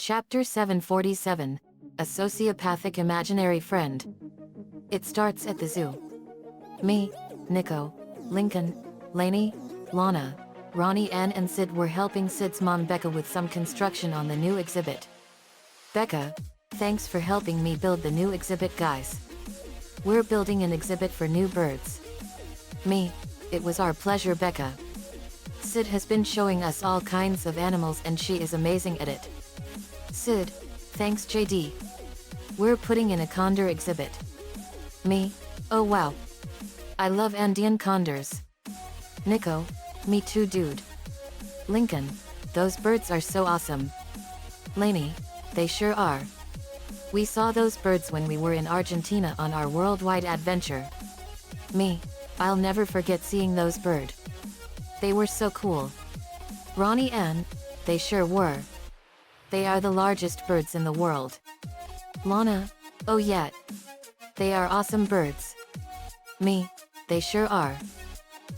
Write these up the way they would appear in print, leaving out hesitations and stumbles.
Chapter 747, A Sociopathic Imaginary Friend. It starts at the zoo. Me, Nico, Lincoln, Lainey, Lana, Ronnie Ann and Sid were helping Sid's mom Becca with some construction on the new exhibit. Becca, thanks for helping me build the new exhibit, guys. We're building an exhibit for new birds. Me, it was our pleasure, Becca. Sid has been showing us all kinds of animals and she is amazing at it. Sid, thanks JD. We're putting in a condor exhibit. Me, oh wow. I love Andean condors. Nico, me too dude. Lincoln, those birds are so awesome. Lainey, they sure are. We saw those birds when we were in Argentina on our worldwide adventure. Me, I'll never forget seeing those birds. They were so cool. Ronnie Ann, they sure were. They are the largest birds in the world. Lana, oh yeah. They are awesome birds. Me, they sure are.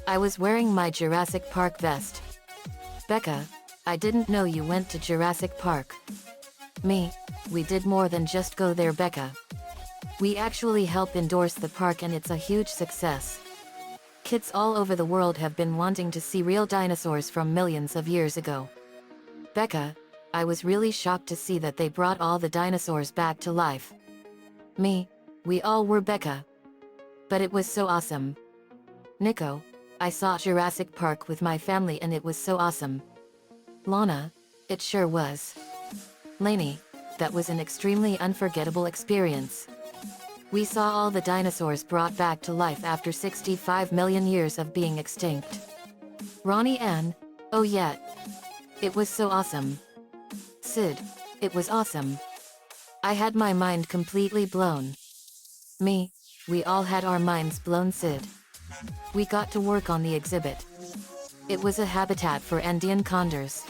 I was wearing my Jurassic Park vest. Becca, I didn't know you went to Jurassic Park. Me, we did more than just go there, Becca. We actually help endorse the park and it's a huge success. Kids all over the world have been wanting to see real dinosaurs from millions of years ago. Becca, I was really shocked to see that they brought all the dinosaurs back to life. Me, we all were, Becca. But it was so awesome. Nico, I saw Jurassic Park with my family and it was so awesome. Lana, it sure was. Lainey, that was an extremely unforgettable experience. We saw all the dinosaurs brought back to life after 65 million years of being extinct. Ronnie Ann, oh yeah. It was so awesome. Sid, it was awesome. I had my mind completely blown. Me, we all had our minds blown, Sid. We got to work on the exhibit. It was a habitat for Andean condors.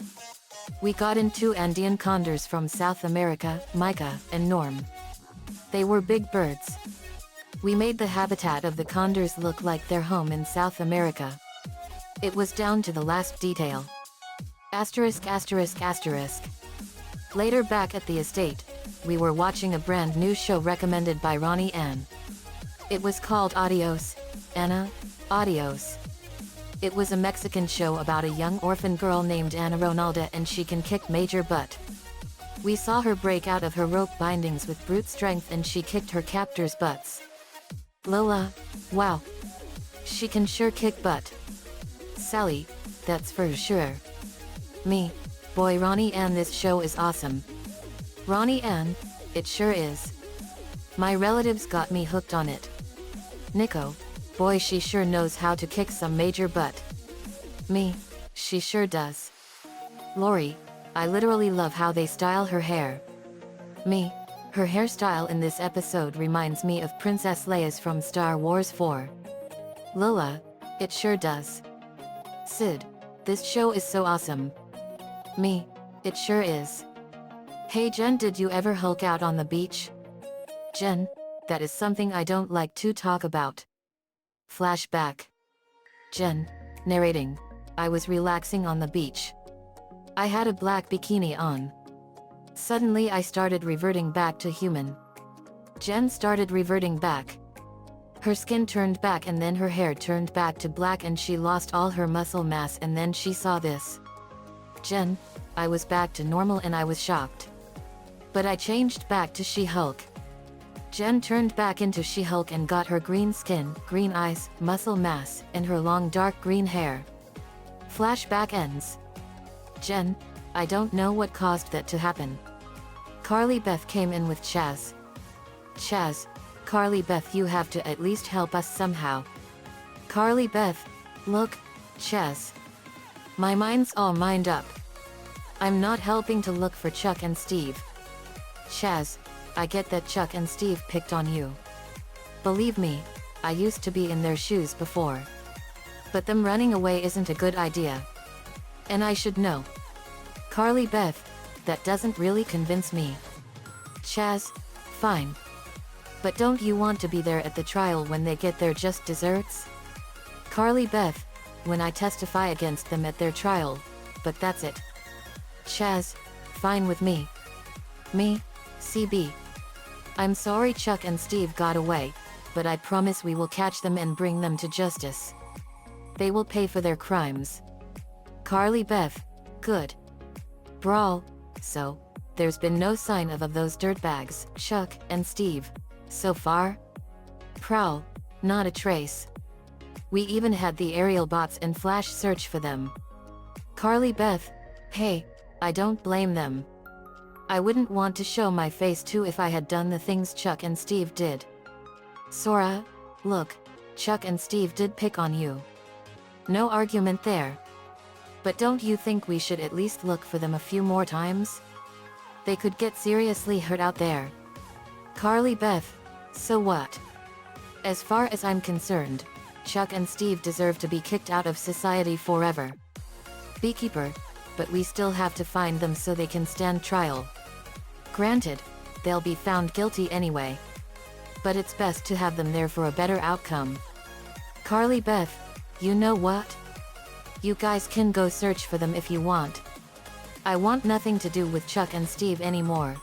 We got in 2 Andean condors from South America, Micah and Norm. They were big birds. We made the habitat of the condors look like their home in South America. It was down to the last detail. Asterisk, asterisk, asterisk. Later back at the estate, we were watching a brand new show recommended by Ronnie Ann. It was called Adios, Anna, Adios. It was a Mexican show about a young orphan girl named Ana Ronalda and she can kick major butt. We saw her break out of her rope bindings with brute strength and she kicked her captors' butts. Lola, wow. She can sure kick butt. Sally, that's for sure. Me, boy Ronnie Ann, this show is awesome. Ronnie Ann, it sure is. My relatives got me hooked on it. Nico, boy she sure knows how to kick some major butt. Me, she sure does. Lori, I literally love how they style her hair. Me, her hairstyle in this episode reminds me of Princess Leia's from Star Wars 4. Lola, it sure does. Sid, this show is so awesome. Me, it sure is. Hey Jen, did you ever Hulk out on the beach? Jen, that is something I don't like to talk about. Flashback. Jen, narrating. I was relaxing on the beach. I had a black bikini on. Suddenly I started reverting back to human. Jen started reverting back. Her skin turned back and then her hair turned back to black and she lost all her muscle mass and then she saw this. Jen, I was back to normal and I was shocked. But I changed back to She-Hulk. Jen turned back into She-Hulk and got her green skin, green eyes, muscle mass, and her long dark green hair. Flashback ends. Jen, I don't know what caused that to happen. Carly Beth came in with Chaz. Chaz, Carly Beth, you have to at least help us somehow. Carly Beth, look, Chaz. My mind's all mined up. I'm not helping to look for Chuck and Steve. Chaz, I get that Chuck and Steve picked on you. Believe me, I used to be in their shoes before. But them running away isn't a good idea. And I should know. Carly Beth, that doesn't really convince me. Chaz, fine. But don't you want to be there at the trial when they get their just desserts? Carly Beth, when I testify against them at their trial, but that's it. Chaz, fine with me. Me, CB. I'm sorry Chuck and Steve got away, but I promise we will catch them and bring them to justice. They will pay for their crimes. Carly Beth, good. Brawl, so, there's been no sign of those dirtbags, Chuck and Steve, so far? Prowl, not a trace. We even had the aerial bots and flash search for them. Carly Beth, hey, I don't blame them. I wouldn't want to show my face too if I had done the things Chuck and Steve did. Sora, look, Chuck and Steve did pick on you. No argument there. But don't you think we should at least look for them a few more times? They could get seriously hurt out there. Carly Beth, so what? As far as I'm concerned, Chuck and Steve deserve to be kicked out of society forever. Beekeeper, but we still have to find them so they can stand trial. Granted, they'll be found guilty anyway. But it's best to have them there for a better outcome. Carly Beth, you know what? You guys can go search for them if you want. I want nothing to do with Chuck and Steve anymore.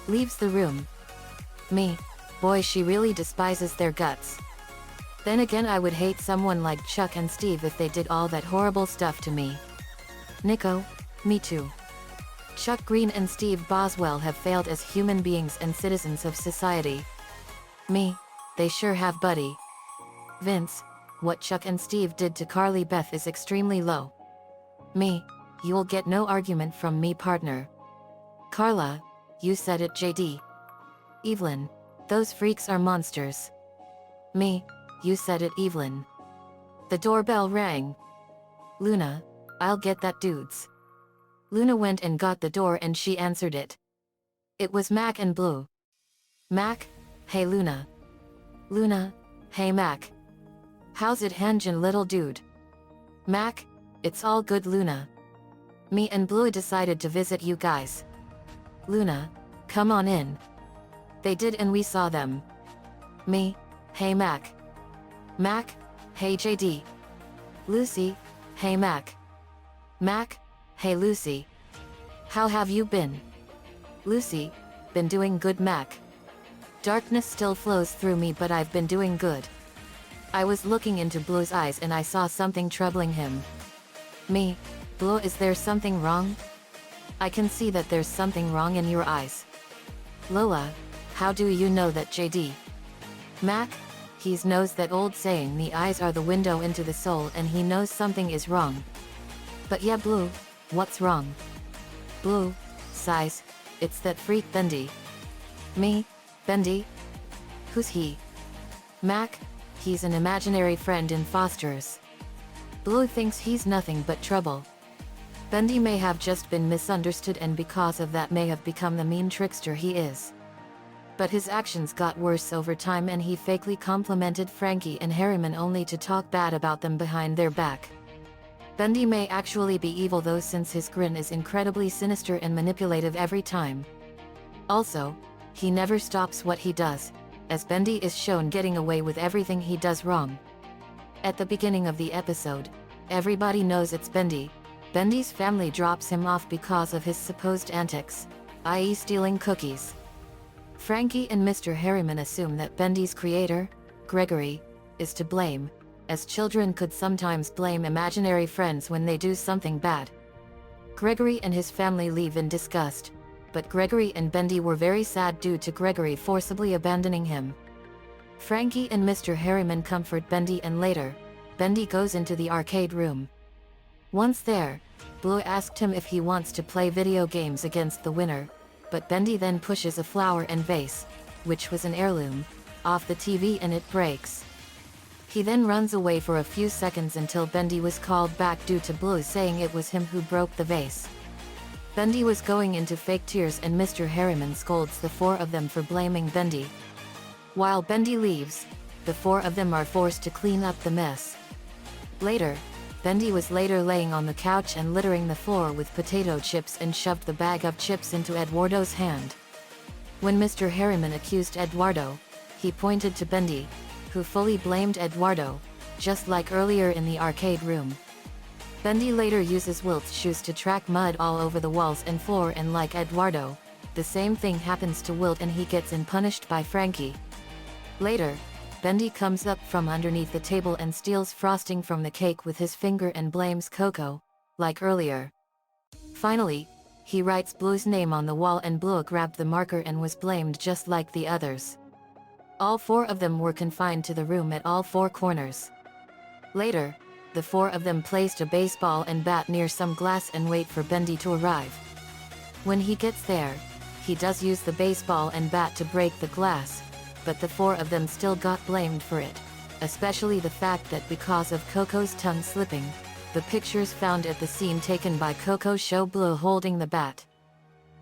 Leaves the room. Me, boy, she really despises their guts. Then again, I would hate someone like Chuck and Steve if they did all that horrible stuff to me. Nico, me too. Chuck Green and Steve Boswell have failed as human beings and citizens of society. Me, they sure have, buddy. Vince, what Chuck and Steve did to Carly Beth is extremely low. Me, you'll get no argument from me, partner. Carla, you said it, JD. Evelyn, those freaks are monsters. Me, you said it, Evelyn. The doorbell rang. Luna, I'll get that, dudes. Luna went and got the door and she answered it. It was Mac and Blue. Mac, hey Luna. Luna, hey Mac. How's it hangin', little dude? Mac, it's all good, Luna. Me and Blue decided to visit you guys. Luna, come on in. They did and we saw them. Me, hey Mac. Mac, hey JD. Lucy, hey Mac. Mac, hey Lucy. How have you been? Lucy, been doing good, Mac. Darkness still flows through me, but I've been doing good. I was looking into Blue's eyes and I saw something troubling him. Me, Blue, is there something wrong? I can see that there's something wrong in your eyes. Lola, how do you know that, JD? Mac, he knows that old saying, the eyes are the window into the soul, and he knows something is wrong. But yeah, Blue, what's wrong? Blue sighs, it's that freak Bendy. Me, Bendy? Who's he? Mac, he's an imaginary friend in Foster's. Blue thinks he's nothing but trouble. Bendy may have just been misunderstood and because of that may have become the mean trickster he is. But his actions got worse over time and he fakely complimented Frankie and Harriman only to talk bad about them behind their back. Bendy may actually be evil though, since his grin is incredibly sinister and manipulative every time. Also, he never stops what he does, as Bendy is shown getting away with everything he does wrong. At the beginning of the episode, everybody knows it's Bendy. Bendy's family drops him off because of his supposed antics, i.e. stealing cookies. Frankie and Mr. Harriman assume that Bendy's creator, Gregory, is to blame, as children could sometimes blame imaginary friends when they do something bad. Gregory and his family leave in disgust, but Gregory and Bendy were very sad due to Gregory forcibly abandoning him. Frankie and Mr. Harriman comfort Bendy and later, Bendy goes into the arcade room. Once there, Blue asked him if he wants to play video games against the winner, but Bendy then pushes a flower and vase, which was an heirloom, off the TV and it breaks. He then runs away for a few seconds until Bendy was called back due to Blue saying it was him who broke the vase. Bendy was going into fake tears and Mr. Harriman scolds the four of them for blaming Bendy. While Bendy leaves, the four of them are forced to clean up the mess. Later, Bendy was later laying on the couch and littering the floor with potato chips and shoved the bag of chips into Eduardo's hand. When Mr. Harriman accused Eduardo, he pointed to Bendy, who fully blamed Eduardo, just like earlier in the arcade room. Bendy later uses Wilt's shoes to track mud all over the walls and floor, and like Eduardo, The same thing happens to Wilt and he gets punished by Frankie. Later, Bendy comes up from underneath the table and steals frosting from the cake with his finger and blames Coco, like earlier. Finally, he writes Blue's name on the wall and Blue grabbed the marker and was blamed just like the others. All 4 of them were confined to the room at all 4 corners. Later, the 4 of them placed a baseball and bat near some glass and wait for Bendy to arrive. When he gets there, he does use the baseball and bat to break the glass, but the 4 of them still got blamed for it, especially the fact that because of Coco's tongue slipping, the pictures found at the scene taken by Coco show Blue holding the bat.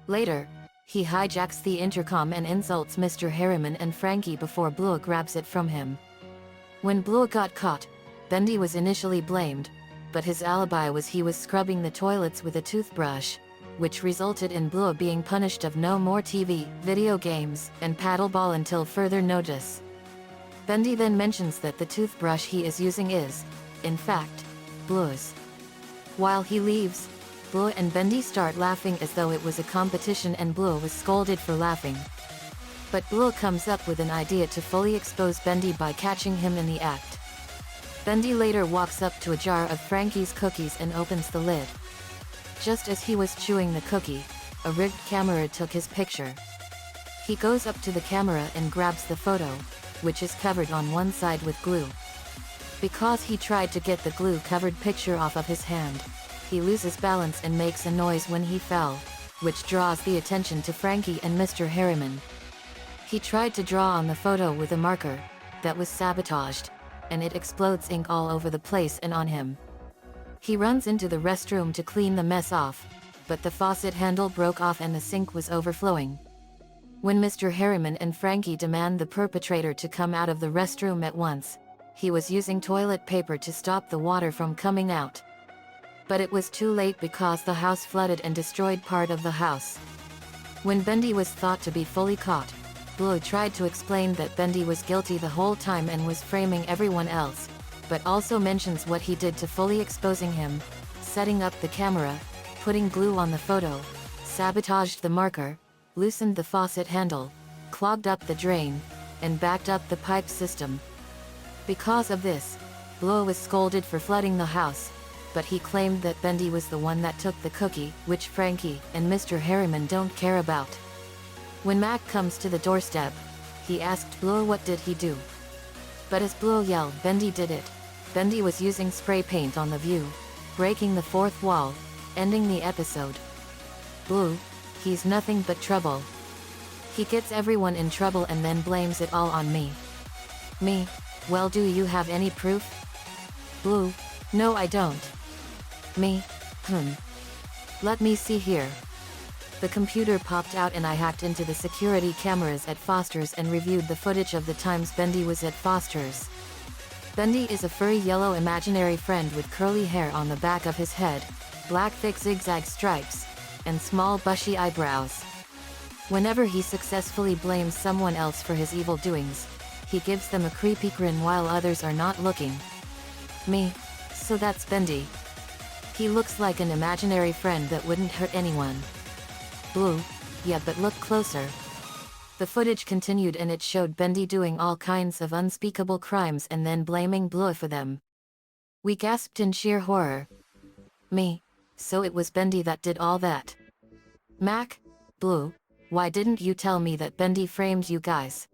Later, he hijacks the intercom and insults Mr. Harriman and Frankie before Blue grabs it from him. When Blue got caught, Bendy was initially blamed, but his alibi was he was scrubbing the toilets with a toothbrush, which resulted in Blue being punished of no more TV, video games, and paddleball until further notice. Bendy then mentions that the toothbrush he is using is, in fact, Blue's. While he leaves, Blue and Bendy start laughing as though it was a competition and Blue was scolded for laughing. But Blue comes up with an idea to fully expose Bendy by catching him in the act. Bendy later walks up to a jar of Frankie's cookies and opens the lid. Just as he was chewing the cookie, a rigged camera took his picture. He goes up to the camera and grabs the photo, which is covered on one side with glue. Because he tried to get the glue-covered picture off of his hand, he loses balance and makes a noise when he fell, which draws the attention to Frankie and Mr. Harriman. He tried to draw on the photo with a marker that was sabotaged, and it explodes ink all over the place and on him. He runs into the restroom to clean the mess off, but the faucet handle broke off and the sink was overflowing. When Mr. Harriman and Frankie demand the perpetrator to come out of the restroom at once, he was using toilet paper to stop the water from coming out. But it was too late because the house flooded and destroyed part of the house. When Bendy was thought to be fully caught, Blue tried to explain that Bendy was guilty the whole time and was framing everyone else, but also mentions what he did to fully exposing him, setting up the camera, putting glue on the photo, sabotaged the marker, loosened the faucet handle, clogged up the drain, and backed up the pipe system. Because of this, Blue was scolded for flooding the house, but he claimed that Bendy was the one that took the cookie, which Frankie and Mr. Harriman don't care about. When Mac comes to the doorstep, he asked Blue what did he do. But as Blue yelled Bendy did it, Bendy was using spray paint on the view, breaking the 4th wall, ending the episode. Blue, he's nothing but trouble. He gets everyone in trouble and then blames it all on me. Me, well, do you have any proof? Blue, no I don't. Me, let me see here. The computer popped out and I hacked into the security cameras at Foster's and reviewed the footage of the times Bendy was at Foster's. Bendy is a furry yellow imaginary friend with curly hair on the back of his head, black thick zigzag stripes, and small bushy eyebrows. Whenever he successfully blames someone else for his evil doings, he gives them a creepy grin while others are not looking. Me, so that's Bendy. He looks like an imaginary friend that wouldn't hurt anyone. Blue, yeah, but look closer. The footage continued and it showed Bendy doing all kinds of unspeakable crimes and then blaming Blue for them. We gasped in sheer horror. Me, so it was Bendy that did all that. Mac, Blue, why didn't you tell me that Bendy framed you guys?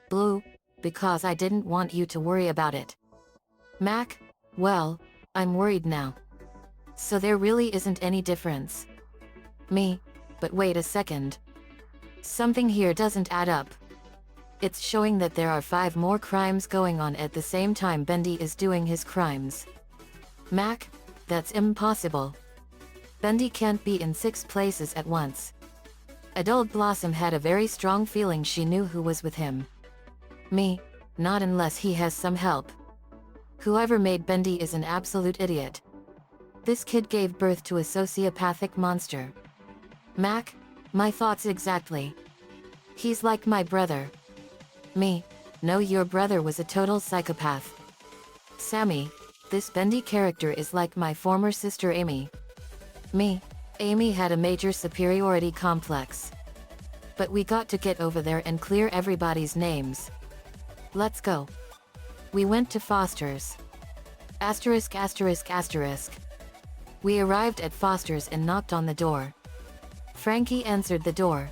Blue, because I didn't want you to worry about it. Mac, well, I'm worried now. So there really isn't any difference. Me, but wait a second. Something here doesn't add up. It's showing that there are 5 more crimes going on at the same time Bendy is doing his crimes. Mac, that's impossible. Bendy can't be in 6 places at once. Adult Blossom had a very strong feeling she knew who was with him. Me, not unless he has some help. Whoever made Bendy is an absolute idiot. This kid gave birth to a sociopathic monster. Mac, my thoughts exactly. He's like my brother. Me, no, your brother was a total psychopath. Sammy, this Bendy character is like my former sister Amy. Me, Amy had a major superiority complex. But we got to get over there and clear everybody's names. Let's go. We went to Foster's. Asterisk asterisk asterisk. We arrived at Foster's and knocked on the door. Frankie answered the door.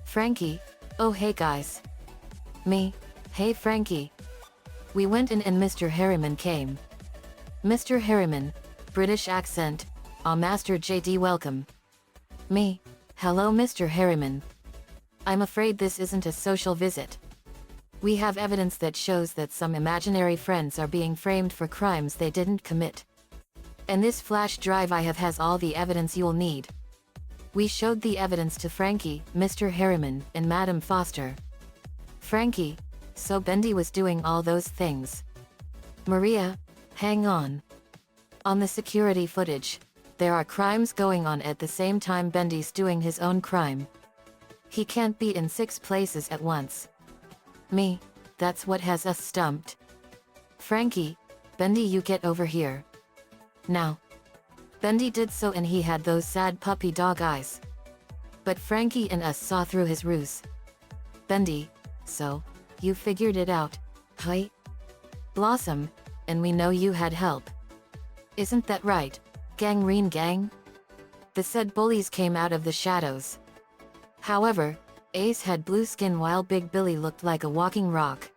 Frankie, oh hey guys. Me, hey Frankie. We went in and Mr. Harriman came. Mr. Harriman, British accent, Master JD welcome. Me, hello Mr. Harriman. I'm afraid this isn't a social visit. We have evidence that shows that some imaginary friends are being framed for crimes they didn't commit. And this flash drive I have has all the evidence you'll need. We showed the evidence to Frankie, Mr. Harriman, and Madam Foster. Frankie, so Bendy was doing all those things. Maria, hang on. On the security footage, there are crimes going on at the same time Bendy's doing his own crime. He can't be in 6 places at once. Me, that's what has us stumped. Frankie, Bendy you get over here. Now. Bendy did so and he had those sad puppy dog eyes. But Frankie and us saw through his ruse. Bendy, so, you figured it out, huh? Blossom, and we know you had help. Isn't that right, Gangrene Gang? The said bullies came out of the shadows. However, Ace had blue skin while Big Billy looked like a walking rock.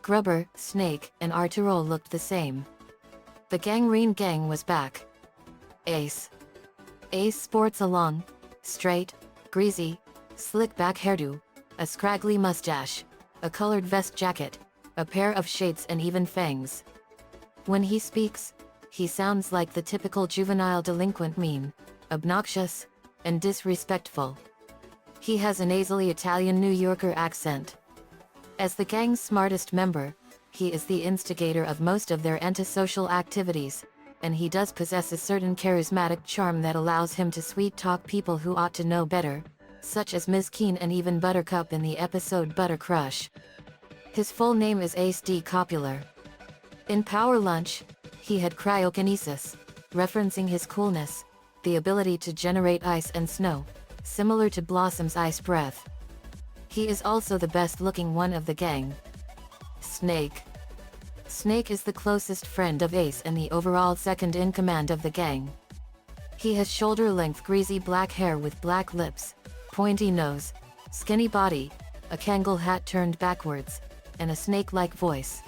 Grubber, Snake, and Arturo looked the same. The Gangrene Gang was back. Ace. Ace sports a long, straight, greasy, slick back hairdo, a scraggly mustache, a colored vest jacket, a pair of shades and even fangs. When he speaks, he sounds like the typical juvenile delinquent mean, obnoxious, and disrespectful. He has a nasally Italian New Yorker accent. As the gang's smartest member, he is the instigator of most of their antisocial activities, and he does possess a certain charismatic charm that allows him to sweet-talk people who ought to know better, such as Ms. Keene and even Buttercup in the episode Butter Crush. His full name is Ace D. Copular. In Power Lunch, he had cryokinesis, referencing his coolness, the ability to generate ice and snow, similar to Blossom's ice breath. He is also the best-looking one of the gang. Snake. Snake is the closest friend of Ace and the overall second-in-command of the gang. He has shoulder-length greasy black hair with black lips, pointy nose, skinny body, a Kangol hat turned backwards, and a snake-like voice.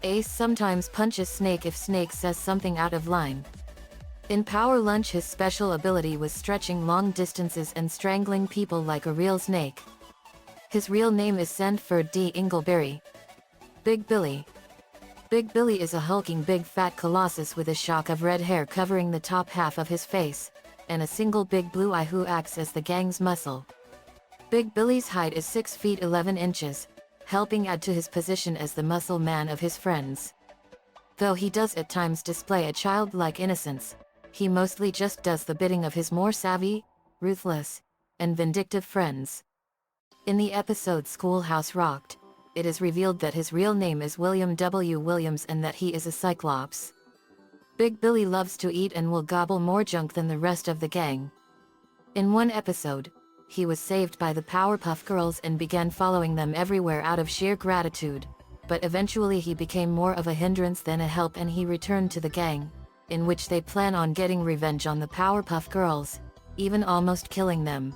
Ace sometimes punches Snake if Snake says something out of line. In Power Lunch his special ability was stretching long distances and strangling people like a real snake. His real name is Sandford D. Ingleberry. Big Billy. Big Billy is a hulking big fat colossus with a shock of red hair covering the top half of his face, and a single big blue eye who acts as the gang's muscle. Big Billy's height is 6 feet 11 inches, helping add to his position as the muscle man of his friends. Though he does at times display a childlike innocence, he mostly just does the bidding of his more savvy, ruthless, and vindictive friends. In the episode Schoolhouse Rocked, it is revealed that his real name is William W. Williams and that he is a Cyclops. Big Billy loves to eat and will gobble more junk than the rest of the gang. In one episode, he was saved by the Powerpuff Girls and began following them everywhere out of sheer gratitude, but eventually he became more of a hindrance than a help and he returned to the gang, in which they plan on getting revenge on the Powerpuff Girls, even almost killing them.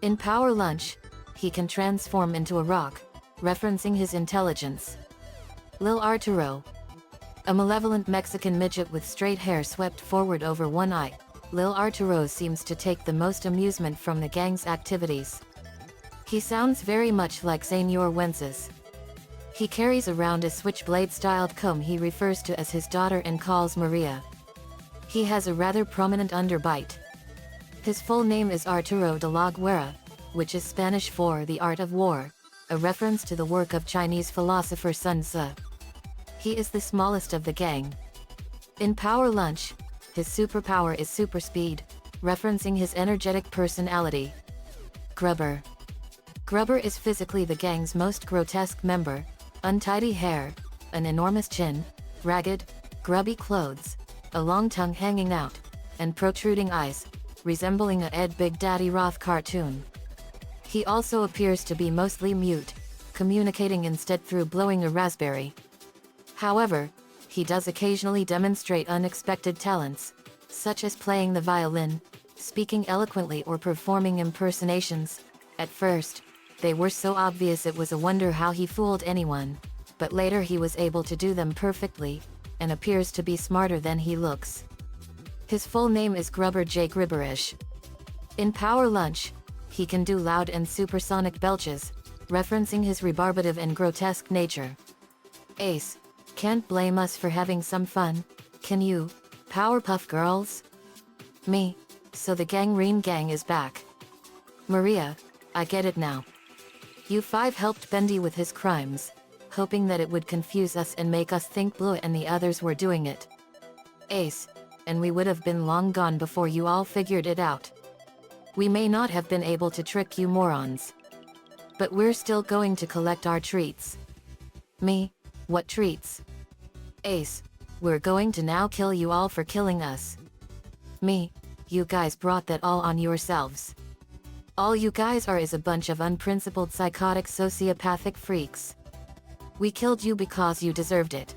In Power Lunch, he can transform into a rock, referencing his intelligence. Lil Arturo. A malevolent Mexican midget with straight hair swept forward over one eye, Lil Arturo seems to take the most amusement from the gang's activities. He sounds very much like Senor Wences. He carries around a switchblade-styled comb he refers to as his daughter and calls Maria. He has a rather prominent underbite. His full name is Arturo de la Guerra, which is Spanish for the art of war, a reference to the work of Chinese philosopher Sun Tzu. He is the smallest of the gang. In Power Lunch, his superpower is super speed, referencing his energetic personality. Grubber. Grubber is physically the gang's most grotesque member, untidy hair, an enormous chin, ragged, grubby clothes, a long tongue hanging out, and protruding eyes, resembling a Ed Big Daddy Roth cartoon. He also appears to be mostly mute, communicating instead through blowing a raspberry. However, he does occasionally demonstrate unexpected talents, such as playing the violin, speaking eloquently or performing impersonations. At first, they were so obvious it was a wonder how he fooled anyone, but later he was able to do them perfectly, and appears to be smarter than he looks. His full name is Grubber J. Gribberish. In Power Lunch, he can do loud and supersonic belches, referencing his rebarbative and grotesque nature. Ace, can't blame us for having some fun, can you, Powerpuff Girls? Me, so the Gangrene Gang is back. Maria, I get it now. You five helped Bendy with his crimes, hoping that it would confuse us and make us think Blue and the others were doing it. Ace, and we would have been long gone before you all figured it out. We may not have been able to trick you morons. But we're still going to collect our treats. Me, what treats? Ace, we're going to now kill you all for killing us. Me, you guys brought that all on yourselves. All you guys are is a bunch of unprincipled psychotic sociopathic freaks. We killed you because you deserved it.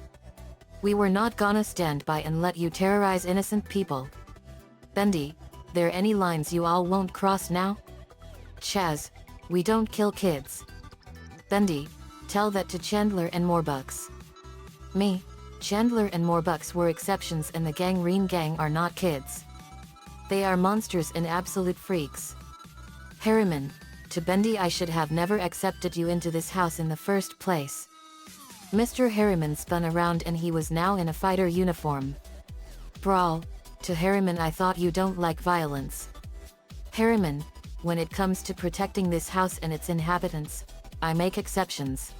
We were not gonna stand by and let you terrorize innocent people. Bendy, there any lines you all won't cross now? Chaz, we don't kill kids. Bendy, tell that to Chandler and Morbucks. Me, Chandler and Morbucks were exceptions and the Gangrene Gang are not kids. They are monsters and absolute freaks. Harriman, to Bendy, I should have never accepted you into this house in the first place. Mr. Harriman spun around and he was now in a fighter uniform. Brawl, to Harriman, I thought you don't like violence. Harriman, when it comes to protecting this house and its inhabitants, I make exceptions.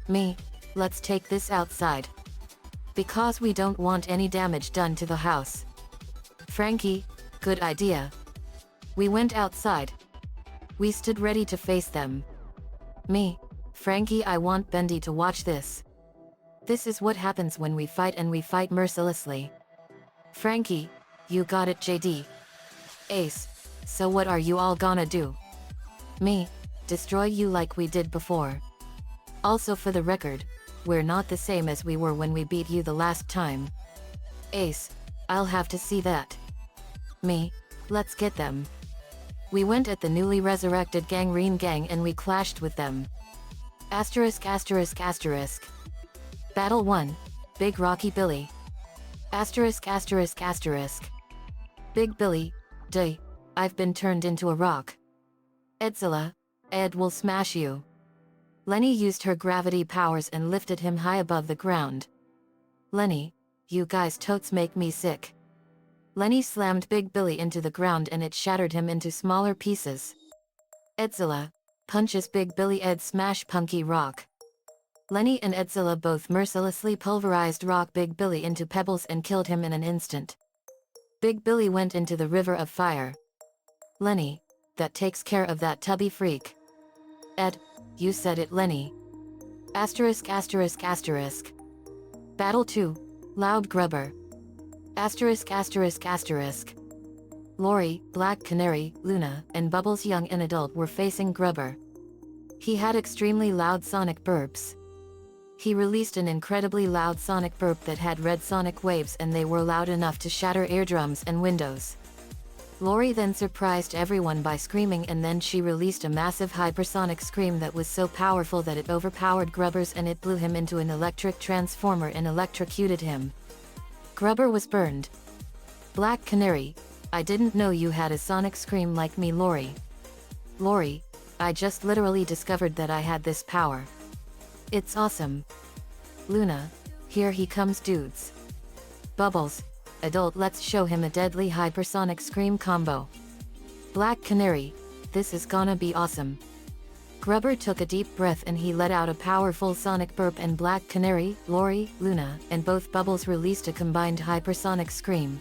Me, let's take this outside. Because we don't want any damage done to the house. Frankie, good idea. We went outside. We stood ready to face them. Me, Frankie, I want Bendy to watch this. This is what happens when we fight, and we fight mercilessly. Frankie, you got it, JD. Ace, so what are you all gonna do? Me, destroy you like we did before. Also, for the record, we're not the same as we were when we beat you the last time. Ace, I'll have to see that. Me, let's get them. We went at the newly resurrected Gangrene Gang and we clashed with them. Asterisk asterisk asterisk. Battle 1, Big Rocky Billy. Asterisk asterisk asterisk. Big Billy, Day, I've been turned into a rock. Edzilla, Ed will smash you. Lenny used her gravity powers and lifted him high above the ground. Lenny, you guys totes make me sick. Lenny slammed Big Billy into the ground and it shattered him into smaller pieces. Edzilla, punches Big Billy. Ed smash Punky Rock. Lenny and Edzilla both mercilessly pulverized Rock Big Billy into pebbles and killed him in an instant. Big Billy went into the river of fire. Lenny, that takes care of that tubby freak. Ed, you said it, Lenny. Asterisk asterisk asterisk. Battle 2, Loud Grubber. Asterisk asterisk asterisk. Lori, Black Canary, Luna, and Bubbles, young and adult, were facing Grubber. He had extremely loud sonic burps. He released an incredibly loud sonic burp that had red sonic waves, and they were loud enough to shatter eardrums and windows. Lori then surprised everyone by screaming, and then she released a massive hypersonic scream that was so powerful that it overpowered Grubber's and it blew him into an electric transformer and electrocuted him. Grubber was burned. Black Canary, I didn't know you had a sonic scream like me, Lori. Lori, I just literally discovered that I had this power. It's awesome. Luna, here he comes, dudes. Bubbles, adult, let's show him a deadly hypersonic scream combo. Black Canary, this is gonna be awesome. Grubber took a deep breath and he let out a powerful sonic burp, and Black Canary, Lori, Luna, and both Bubbles released a combined hypersonic scream.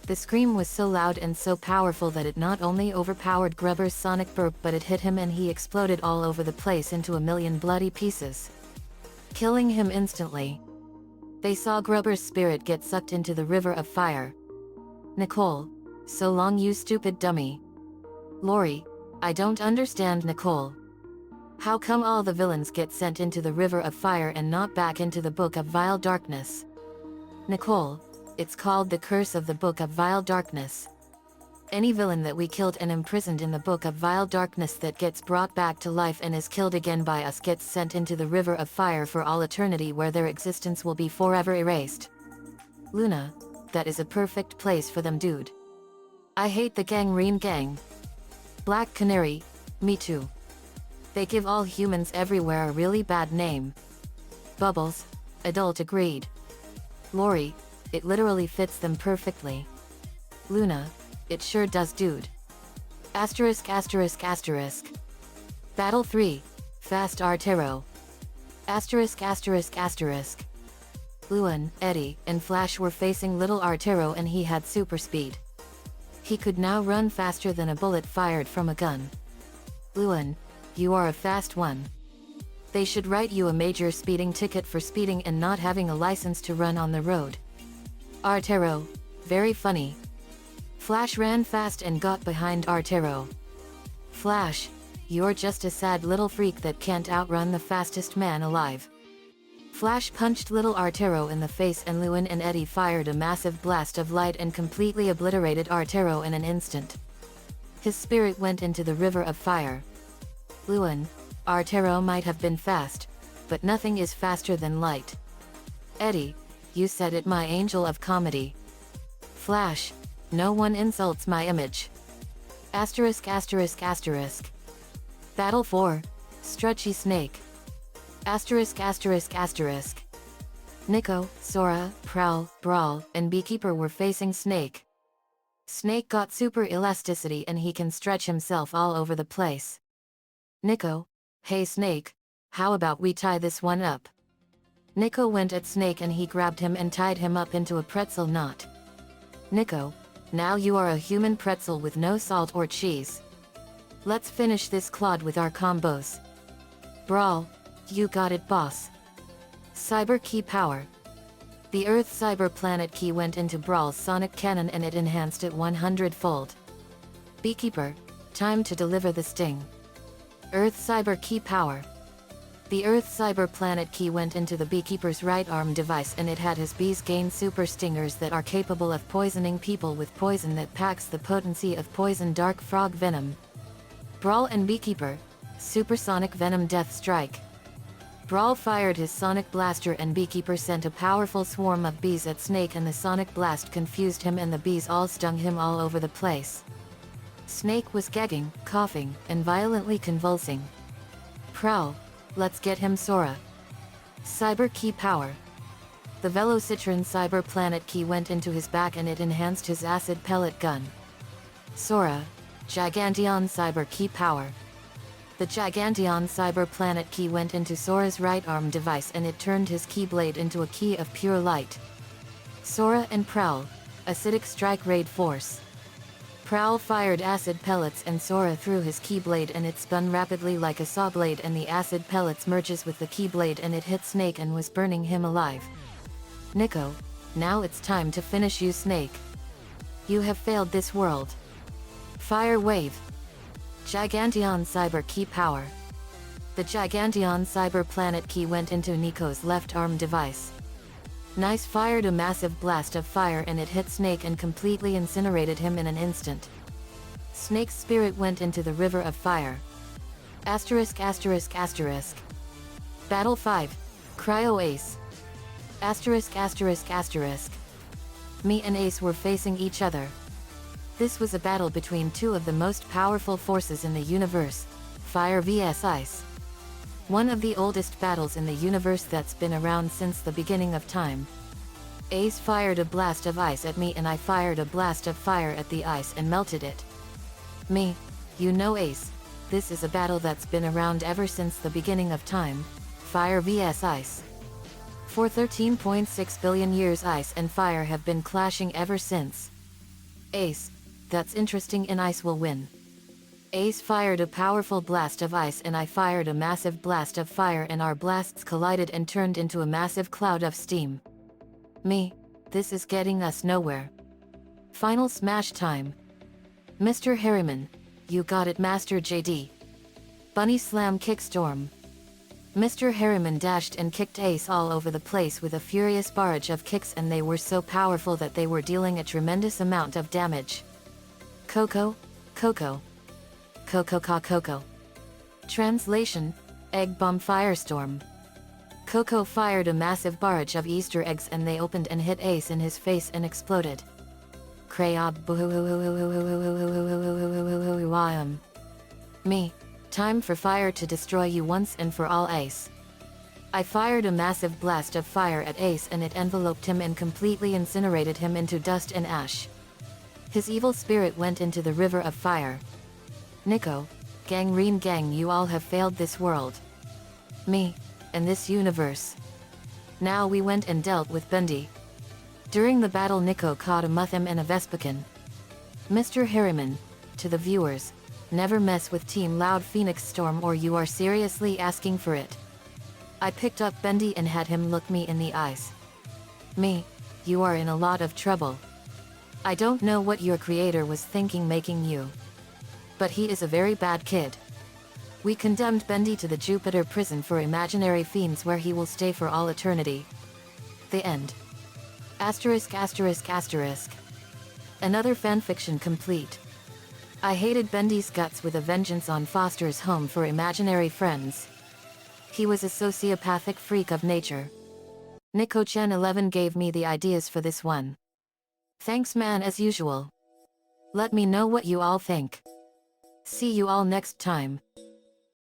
The scream was so loud and so powerful that it not only overpowered Grubber's sonic burp, but it hit him and he exploded all over the place into a million bloody pieces. killing him instantly. They saw Grubber's spirit get sucked into the river of fire. Nicole, so long you stupid dummy. Lori, I don't understand Nicole. How come all the villains get sent into the river of fire and not back into the book of vile darkness? Nicole, it's called the curse of the book of vile darkness. Any villain that we killed and imprisoned in the book of vile darkness that gets brought back to life and is killed again by us gets sent into the river of fire for all eternity, where their existence will be forever erased. Luna, that is a perfect place for them, dude. I hate the gangrene gang. Black Canary, me too. They give all humans everywhere a really bad name. Bubbles, adult agreed. Lori, it literally fits them perfectly. Luna, it sure does, dude. Asterisk asterisk asterisk. Battle 3, Fast Artero. Asterisk asterisk asterisk. Luan, Eddie, and Flash were facing little Artero and he had super speed. He could now run faster than a bullet fired from a gun. Luan, you are a fast one. They should write you a major speeding ticket for speeding and not having a license to run on the road. Artero, very funny. Flash ran fast and got behind Artero. Flash, you're just a sad little freak that can't outrun the fastest man alive. Flash punched little Artero in the face and Luan and Eddie fired a massive blast of light and completely obliterated Artero in an instant. His spirit went into the river of fire. Luan, Artero might have been fast, but nothing is faster than light. Eddie, you said it, my angel of comedy. Flash, no one insults my image. Asterisk asterisk asterisk. Battle 4, Stretchy Snake. Asterisk asterisk asterisk. Nico, Sora, Prowl, Brawl, and Beekeeper were facing Snake. Snake got super elasticity and he can stretch himself all over the place. Nico, hey Snake, how about we tie this one up? Nico went at Snake and he grabbed him and tied him up into a pretzel knot. Nico, now you are a human pretzel with no salt or cheese. Let's finish this clod with our combos. Brawl, you got it, boss. Cyber Key Power. The Earth Cyber Planet Key went into Brawl's sonic cannon and it enhanced it 100-fold. Beekeeper, time to deliver the sting. Earth Cyber Key Power. The Earth Cyber Planet Key went into the Beekeeper's right arm device and it had his bees gain super stingers that are capable of poisoning people with poison that packs the potency of poison dark frog venom. Brawl and Beekeeper, Supersonic Venom Death Strike. Brawl fired his Sonic Blaster and Beekeeper sent a powerful swarm of bees at Snake and the Sonic Blast confused him and the bees all stung him all over the place. Snake was gagging, coughing, and violently convulsing. Prowl, let's get him Sora. Cyber Key Power. The Velocitron Cyber Planet Key went into his back and it enhanced his acid pellet gun. Sora, Giganteon Cyber Key Power. The Giganteon Cyber Planet Key went into Sora's right arm device and it turned his Keyblade into a key of pure light. Sora and Prowl, Acidic Strike Raid Force. Prowl fired acid pellets and Sora threw his Keyblade and it spun rapidly like a saw blade and the acid pellets merges with the Keyblade and it hit Snake and was burning him alive. Nico, now it's time to finish you, Snake. You have failed this world. Fire Wave. Giganteon Cyber Key Power. The Giganteon Cyber Planet Key went into Nico's left arm device. Nice fired a massive blast of fire and it hit Snake and completely incinerated him in an instant. Snake's spirit went into the river of fire. Asterisk asterisk asterisk. Battle 5, Cryo Ace. Asterisk asterisk asterisk. Me and Ace were facing each other. This was a battle between two of the most powerful forces in the universe, Fire vs Ice. One of the oldest battles in the universe that's been around since the beginning of time. Ace fired a blast of ice at me and I fired a blast of fire at the ice and melted it. Me, you know Ace, this is a battle that's been around ever since the beginning of time, Fire vs Ice. For 13.6 billion years ice and fire have been clashing ever since. Ace, that's interesting and Ice will win. Ace fired a powerful blast of ice and I fired a massive blast of fire, and our blasts collided and turned into a massive cloud of steam. This is getting us nowhere. Final smash time. Mr. Harriman, you got it. Master JD. Bunny slam kick storm. Mr. Harriman dashed and kicked Ace all over the place with a furious barrage of kicks, and they were so powerful that they were dealing a tremendous amount of damage. Coco. Translation: Egg Bomb Firestorm. Coco fired a massive barrage of Easter eggs and they opened and hit Ace in his face and exploded. Crayob. Time for fire to destroy you once and for all, Ace. I fired a massive blast of fire at Ace and it enveloped him and completely incinerated him into dust and ash. His evil spirit went into the river of fire. Nico, gang, you all have failed this world. And this universe. Now we went and dealt with Bendy. During the battle, Nico caught a Mutham and a Vespican. Mr. Harriman, to the viewers, never mess with Team Loud Phoenix Storm or you are seriously asking for it. I picked up Bendy and had him look me in the eyes. You are in a lot of trouble. I don't know what your creator was thinking making you. But he is a very bad kid. We condemned Bendy to the Jupiter prison for imaginary fiends where he will stay for all eternity. The end. ******. Another fanfiction complete. I hated Bendy's guts with a vengeance on Foster's home for imaginary friends. He was a sociopathic freak of nature. Nico-chan 11 gave me the ideas for this one. Thanks man, as usual. Let me know what you all think. See you all next time.